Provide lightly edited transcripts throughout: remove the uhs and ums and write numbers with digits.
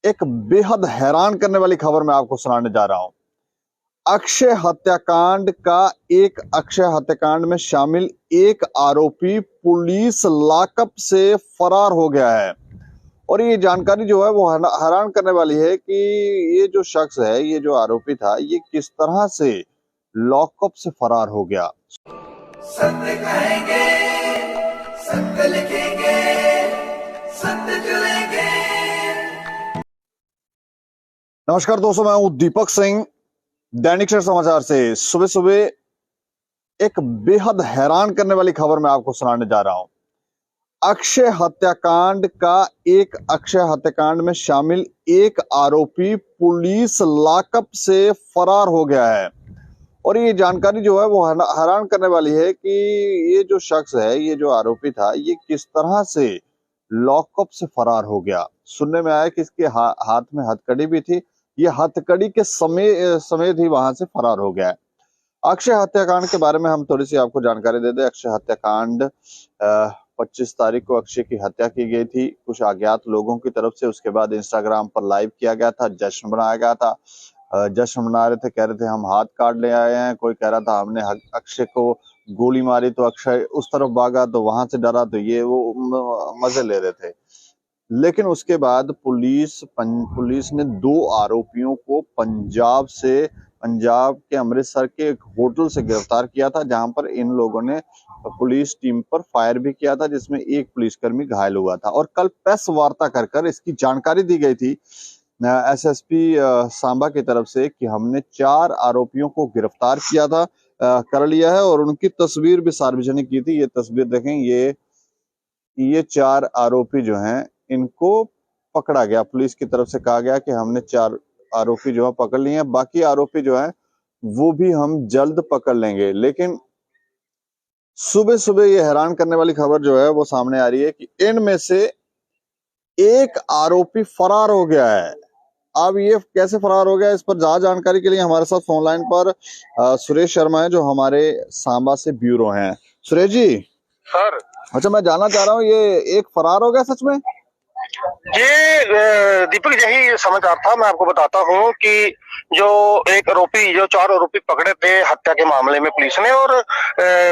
एक बेहद हैरान करने वाली खबर मैं आपको सुनाने जा रहा हूं। अक्षय हत्याकांड में शामिल एक आरोपी पुलिस लॉकअप से फरार हो गया है। और ये जानकारी जो है वो हैरान करने वाली है कि ये जो शख्स है, ये जो आरोपी था, ये किस तरह से लॉकअप से फरार हो गया। सत्य कहेंगे, सत्य लिखेंगे, सत्य चलेंगे। नमस्कार दोस्तों, मैं हूं दीपक सिंह, दैनिक सवेरा समाचार से। सुबह सुबह एक बेहद हैरान करने वाली खबर मैं आपको सुनाने जा रहा हूं। अक्षय हत्याकांड में शामिल एक आरोपी पुलिस लॉकअप से फरार हो गया है। और ये जानकारी जो है वो हैरान करने वाली है कि ये जो शख्स है, ये जो आरोपी था, ये किस तरह से लॉकअप से फरार हो गया। सुनने में आया कि इसके हाथ में हथकड़ी भी थी। ये हथकड़ी के समेत ही वहां से फरार हो गया है। अक्षय हत्याकांड के बारे में हम थोड़ी सी आपको जानकारी दे दें। अक्षय हत्याकांड 25 तारीख को अक्षय की हत्या की गई थी कुछ अज्ञात लोगों की तरफ से। उसके बाद इंस्टाग्राम पर लाइव किया गया था, जश्न मनाया गया था। जश्न मना रहे थे, कह रहे थे हम हाथ काट ले आए हैं। कोई कह रहा था हमने अक्षय को गोली मारी तो अक्षय उस तरफ भागा, तो वहां से डरा, तो ये वो मजे ले रहे थे। लेकिन उसके बाद पुलिस ने 2 आरोपियों को पंजाब के अमृतसर के एक होटल से गिरफ्तार किया था, जहां पर इन लोगों ने पुलिस टीम पर फायर भी किया था, जिसमें एक पुलिसकर्मी घायल हुआ था। और कल प्रेस वार्ता कर इसकी जानकारी दी गई थी एसएसपी सांबा की तरफ से कि हमने 4 आरोपियों को गिरफ्तार किया था, कर लिया है, और उनकी तस्वीर भी सार्वजनिक की थी। ये तस्वीर देखें, ये 4 आरोपी जो हैं, इनको पकड़ा गया। पुलिस की तरफ से कहा गया कि हमने 4 आरोपी जो है पकड़ लिए हैं, बाकी आरोपी जो है वो भी हम जल्द पकड़ लेंगे। लेकिन सुबह सुबह ये हैरान करने वाली खबर जो है वो सामने आ रही है कि इनमें से एक आरोपी फरार हो गया है। अब ये कैसे फरार हो गया, इस पर ज्यादा जानकारी के लिए हमारे साथ फोन लाइन पर सुरेश शर्मा है, जो हमारे सांबा से ब्यूरो हैं। सुरेश जी। सर। अच्छा, मैं जानना चाह रहा हूँ, ये एक फरार हो गया सच में? ये दीपक, यही समाचार था। मैं आपको बताता हूँ कि जो 4 आरोपी पकड़े थे हत्या के मामले में पुलिस ने, और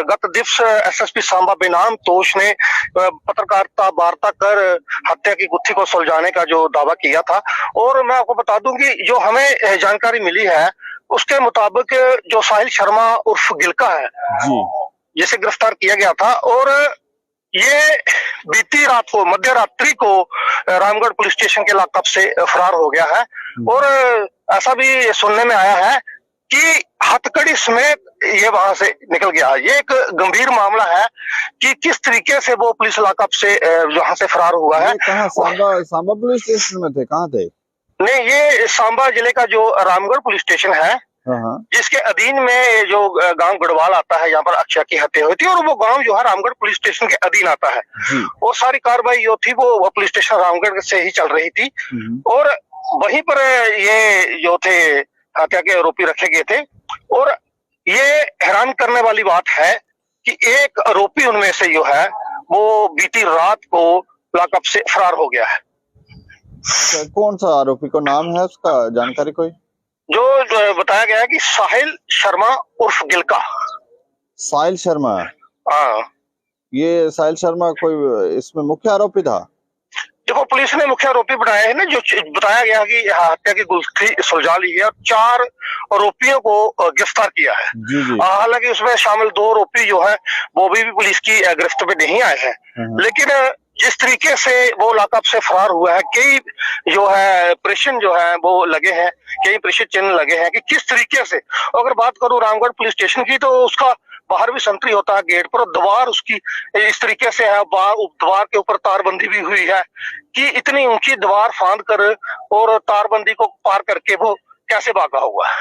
गत दिवस एसएसपी सांबा बेनाम तोष ने पत्रकारिता वार्ता कर हत्या की गुत्थी को सुलझाने का जो दावा किया था। और मैं आपको बता दूं कि जो हमें जानकारी मिली है उसके मुताबिक जो साहिल शर्मा उर्फ गिलका है जी, जिसे गिरफ्तार किया गया था, और ये बीती रात को, मध्य रात्रि को रामगढ़ पुलिस स्टेशन के लॉकअप से फरार हो गया है। और ऐसा भी सुनने में आया है कि हथकड़ी समेत ये वहां से निकल गया। ये एक गंभीर मामला है कि किस तरीके से वो पुलिस लॉकअप से वहां से फरार हुआ है। कहाँ? सांबा पुलिस स्टेशन में थे? कहाँ थे? नहीं, ये सांबा जिले का जो रामगढ़ पुलिस स्टेशन है, जिसके अधीन में जो गांव गढ़वाल आता है, यहाँ पर अक्षय की हत्या हुई थी, और वो गांव जो है रामगढ़ पुलिस स्टेशन के अधीन आता है। और सारी कार्रवाई जो थी वो पुलिस स्टेशन रामगढ़ से ही चल रही थी। और वहीं पर ये जो थे हत्या के आरोपी रखे गए थे। और ये हैरान करने वाली बात है कि एक आरोपी उनमें से जो है वो बीती रात को लॉकअप से फरार हो गया है। कौन सा आरोपी, को नाम है उसका, जानकारी कोई? जो बताया गया है कि साहिल शर्मा उर्फ गिलका। साहिल शर्मा? हाँ। ये साहिल शर्मा कोई इसमें मुख्य आरोपी था? देखो, पुलिस ने मुख्य आरोपी बनाए हैं ना, जो बताया गया कि हत्या की गुत्थी सुलझा ली है और 4 आरोपियों को गिरफ्तार किया है। हालांकि उसमें शामिल 2 आरोपी जो है वो भी पुलिस की गिरफ्त में नहीं आए हैं। लेकिन जिस तरीके से वो लॉकअप से फरार हुआ है, कई जो है प्रश्न जो है वो लगे हैं, कई प्रश्न चिन्ह लगे हैं कि किस तरीके से। अगर बात करूं रामगढ़ पुलिस स्टेशन की, तो उसका बाहर भी संतरी होता है गेट पर, दीवार उसकी इस तरीके से है, दीवार के ऊपर तारबंदी भी हुई है कि इतनी ऊंची दीवार फांद कर और तारबंदी को पार करके वो कैसे भागा हुआ है।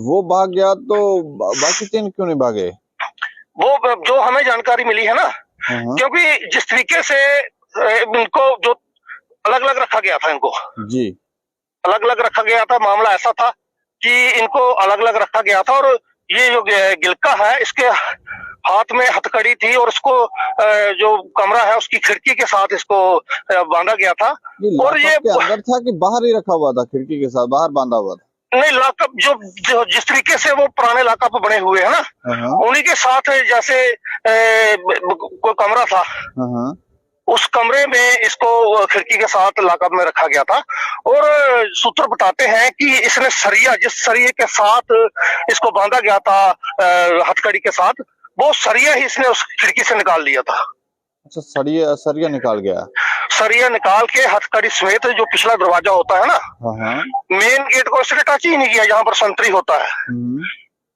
वो भाग गया तो बाकी 3 क्यों नहीं भागे? वो जो हमें जानकारी मिली है ना, क्योंकि जिस तरीके से इनको जो अलग अलग रखा गया था, इनको जी अलग अलग रखा गया था। मामला ऐसा था कि इनको अलग अलग रखा गया था, और ये जो गिलका है इसके हाथ में हथकड़ी थी और इसको जो कमरा है उसकी खिड़की के साथ इसको बांधा गया था। और ये के अंदर था कि बाहर ही रखा हुआ था, खिड़की के साथ बाहर बांधा हुआ था? नहीं, लॉकअप जो जिस तरीके से वो पुराने लॉकअप बने हुए हैं ना, उन्हीं के साथ जैसे कोई कमरा था, उस कमरे में इसको खिड़की के साथ लॉकअप में रखा गया था। और सूत्र बताते हैं कि इसने सरिया, जिस सरिये के साथ इसको बांधा गया था हथकड़ी के साथ, वो सरिया ही इसने उस खिड़की से निकाल लिया था। अच्छा, सरिया निकाल गया? सरिया निकाल के हथकड़ी समेत जो पिछला दरवाजा होता है ना, मेन गेट को इसने टच ही नहीं किया जहां पर संतरी होता है।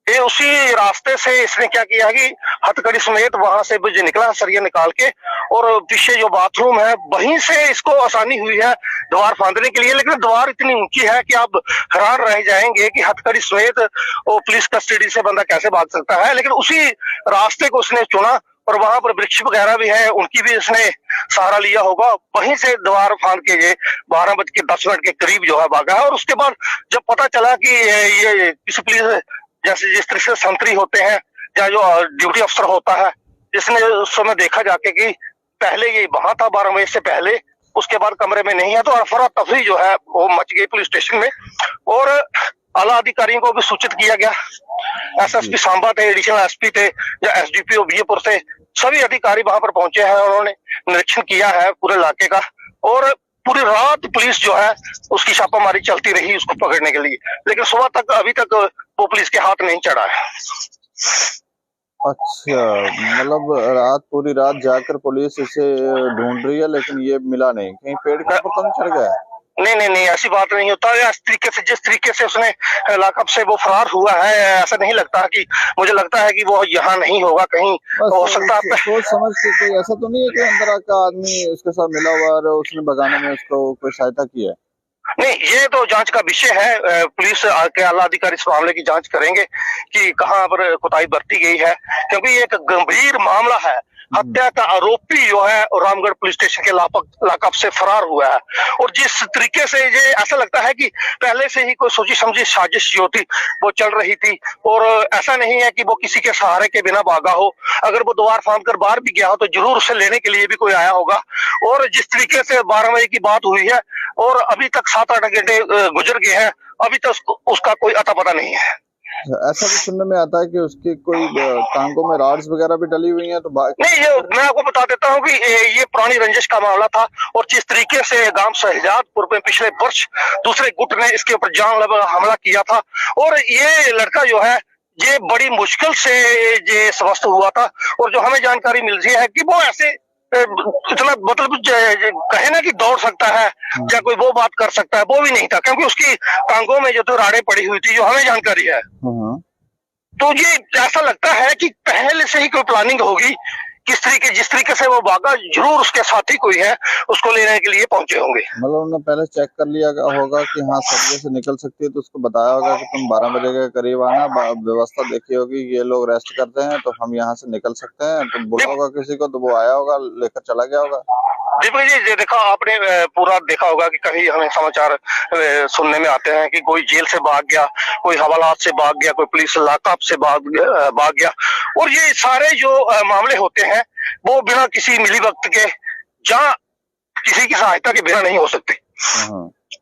ये उसी रास्ते से इसने क्या किया कि हथकड़ी समेत वहां से जो निकला सरिया निकाल के, और पीछे जो बाथरूम है वहीं से इसको आसानी हुई है दीवार फांदने के लिए। लेकिन दीवार इतनी ऊंची है कि आप हैरान रह जाएंगे कि हथकड़ी समेत वो पुलिस कस्टडी से बंदा कैसे भाग सकता है। लेकिन उसी रास्ते को उसने चुना और वहां पर वृक्ष वगैरह भी है, उनकी भी इसने सहारा लिया होगा। वहीं से दीवार फांद के ये 12:10 के करीब जो है भागा है। और उसके बाद जब पता चला कि ये किसी पुलिस जैसे जिस तरह से संतरी होते हैं या जो ड्यूटी अफसर होता है, जिसने उस समय देखा जाके कि पहले ये वहां था 12 बजे से पहले, उसके बाद कमरे में नहीं है, तो अफरा तफरी जो है वो मच गई पुलिस स्टेशन में। और आला अधिकारियों को भी सूचित किया गया। एसएसपी सांबा थे, एडिशनल एसपी थे या एसडीपीओ बीजेपुर से, सभी अधिकारी वहां पर पहुंचे हैं। उन्होंने निरीक्षण किया है पूरे इलाके का और पूरी रात पुलिस जो है उसकी छापामारी चलती रही उसको पकड़ने के लिए। लेकिन सुबह तक अभी तक वो पुलिस के हाथ नहीं चढ़ा है। अच्छा, मतलब पूरी रात जाकर पुलिस इसे ढूंढ रही है लेकिन ये मिला नहीं। कहीं पेड़ के ऊपर तो नहीं चढ़ गया? नहीं, ऐसी बात नहीं होता है। इस तरीके से, जिस तरीके से उसने लॉकअप से वो फरार हुआ है, ऐसा नहीं लगता कि, मुझे लगता है कि वो यहाँ नहीं होगा, कहीं हो सकता है। सोच समझ के कोई ऐसा तो नहीं है कि अंदर का आदमी उसके साथ मिला हुआ और उसने भगाने में उसको कोई सहायता की है? नहीं, ये तो जांच का विषय है। पुलिस के आला अधिकारी इस मामले की जांच करेंगे कि कहां पर कोताही बरती गई है, क्योंकि ये एक गंभीर मामला है। हत्या का आरोपी जो है रामगढ़ पुलिस स्टेशन के लॉकअप से फरार हुआ है। और जिस तरीके से ये ऐसा लगता है कि पहले से ही कोई सोची समझी साजिश जो थी वो चल रही थी, और ऐसा नहीं है कि वो किसी के सहारे के बिना भागा हो। अगर वो द्वार फांद कर बाहर भी गया हो तो जरूर उसे लेने के लिए भी कोई आया होगा। और जिस तरीके से 12 बजे की बात हुई है और अभी तक 7-8 घंटे गुजर गए हैं, अभी तक उसका कोई अता पता नहीं है। ऐसा भी सुनने में आता है कि उसकी कोई टांगों में रॉड्स वगैरह भी डली हुई हैं, तो नहीं, ये मैं आपको बता देता हूँ कि ये पुरानी रंजिश का मामला था। और जिस तरीके से गांव शहजादपुर में पिछले वर्ष दूसरे गुट ने इसके ऊपर जानलेवा हमला किया था, और ये लड़का जो है ये बड़ी मुश्किल से ये स्वस्थ हुआ था। और जो हमें जानकारी मिल रही है कि वो ऐसे इतना, मतलब कहे ना कि दौड़ सकता है या कोई वो बात कर सकता है, वो भी नहीं था, क्योंकि उसकी टांगों में जो तो राड़े पड़ी हुई थी, जो हमें जानकारी है। तो ये ऐसा लगता है कि पहले से ही कोई प्लानिंग होगी। जिस तरीके से वो भागा, जरूर उसके साथी कोई है, उसको लेने के लिए पहुंचे होंगे। मतलब उन्होंने पहले चेक कर लिया होगा कि हाँ सरिये से निकल सकती है, तो उसको बताया होगा कि तुम 12 बजे के करीब आना, व्यवस्था देखी होगी ये लोग रेस्ट करते हैं तो हम यहाँ से निकल सकते हैं, तो बोला होगा किसी को, तो वो आया होगा, लेकर चला गया होगा। दीपक जी, देखा आपने पूरा देखा होगा कि कहीं हमें समाचार सुनने में आते हैं कि कोई जेल से भाग गया, कोई हवालात से भाग गया, कोई पुलिस लॉकअप से भाग गया। और ये सारे जो मामले होते हैं वो बिना किसी मिलीभगत के, जहाँ किसी की सहायता के बिना नहीं हो सकते।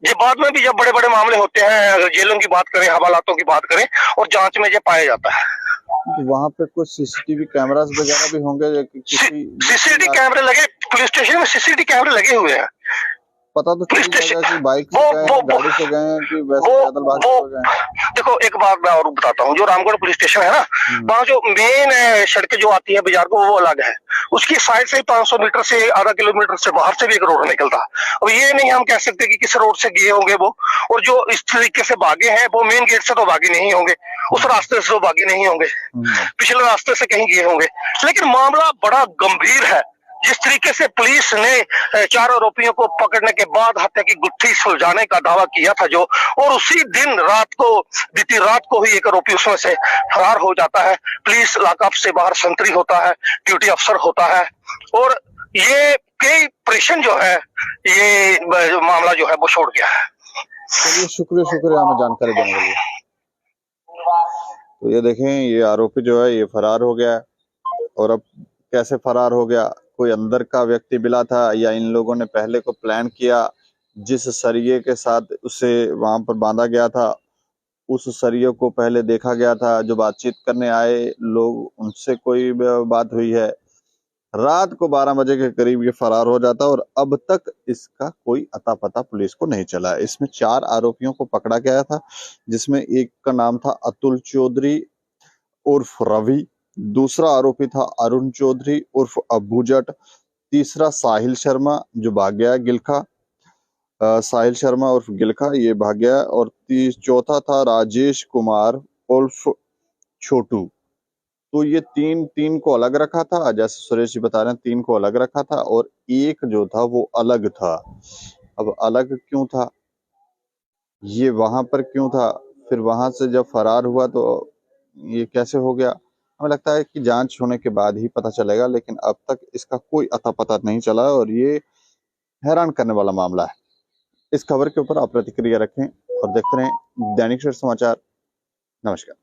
ये बाद में भी जब बड़े बड़े मामले होते हैं, अगर जेलों की बात करें, हवालातों की बात करें, और जांच में ये पाया जाता है। तो वहाँ पे कुछ सीसीटीवी कैमरास वगैरह भी होंगे? सीसीटीवी कैमरे लगे पुलिस स्टेशन में, सीसीटीवी कैमरे लगे हुए हैं। पता तो चल जाएगा कि बाइक से गए, गाड़ी से गए हैं कि वैसे पैदल भाग के गए। देखो, एक बात मैं और बताता हूँ। जो रामगढ़ पुलिस स्टेशन है ना, वहाँ जो मेन सड़क जो आती है बाजार को, वो अलग है। उसकी साइड से 500 मीटर से आधा किलोमीटर से बाहर से भी एक रोड निकलता। और ये नहीं हम कह सकते कि किस रोड से गए होंगे वो, और जो इस तरीके से भागे हैं वो मेन गेट से तो भागे नहीं होंगे, उस रास्ते से तो भागे नहीं होंगे, पिछले रास्ते से कहीं गए होंगे। लेकिन मामला बड़ा गंभीर है। जिस तरीके से पुलिस ने 4 आरोपियों को पकड़ने के बाद हत्या की गुत्थी सुलझाने का दावा किया था जो, और उसी दिन बीती रात को ही एक आरोपी उसमें से फरार हो जाता है। पुलिस लॉकअप से बाहर संतरी होता है, ड्यूटी अफसर होता है, और ये कई ऑपरेशन जो है, ये मामला जो है वो छोड़ गया है। चलिए, शुक्रिया हमें जानकारी देने के लिए। तो ये देखें, ये आरोपी जो है ये फरार हो गया है। और अब कैसे फरार हो गया, कोई अंदर का व्यक्ति मिला था या इन लोगों ने पहले को प्लान किया, जिस सरिये के साथ उसे वहां पर बांधा गया था उस सरिये को पहले देखा गया था, जो बातचीत करने आए लोग उनसे कोई बात हुई है। रात को 12 बजे के करीब ये फरार हो जाता और अब तक इसका कोई अता पता पुलिस को नहीं चला। इसमें 4 आरोपियों को पकड़ा गया था, जिसमें एक का नाम था अतुल चौधरी उर्फ रवि, दूसरा आरोपी था अरुण चौधरी उर्फ अब्बू जट, तीसरा साहिल शर्मा जो भाग गया गिलखा, साहिल शर्मा उर्फ गिलखा ये भाग गया, और चौथा था राजेश कुमार उर्फ छोटू। तो ये तीन को अलग रखा था, जैसे सुरेश जी बता रहे हैं 3 को अलग रखा था और एक जो था वो अलग था। अब अलग क्यों था, ये वहां पर क्यों था, फिर वहां से जब फरार हुआ तो ये कैसे हो गया, हमें लगता है कि जांच होने के बाद ही पता चलेगा, लेकिन अब तक इसका कोई अता पता नहीं चला और ये हैरान करने वाला मामला है। इस खबर के ऊपर आप प्रतिक्रिया रखें और देखते रहें दैनिक सवेरा समाचार। नमस्कार।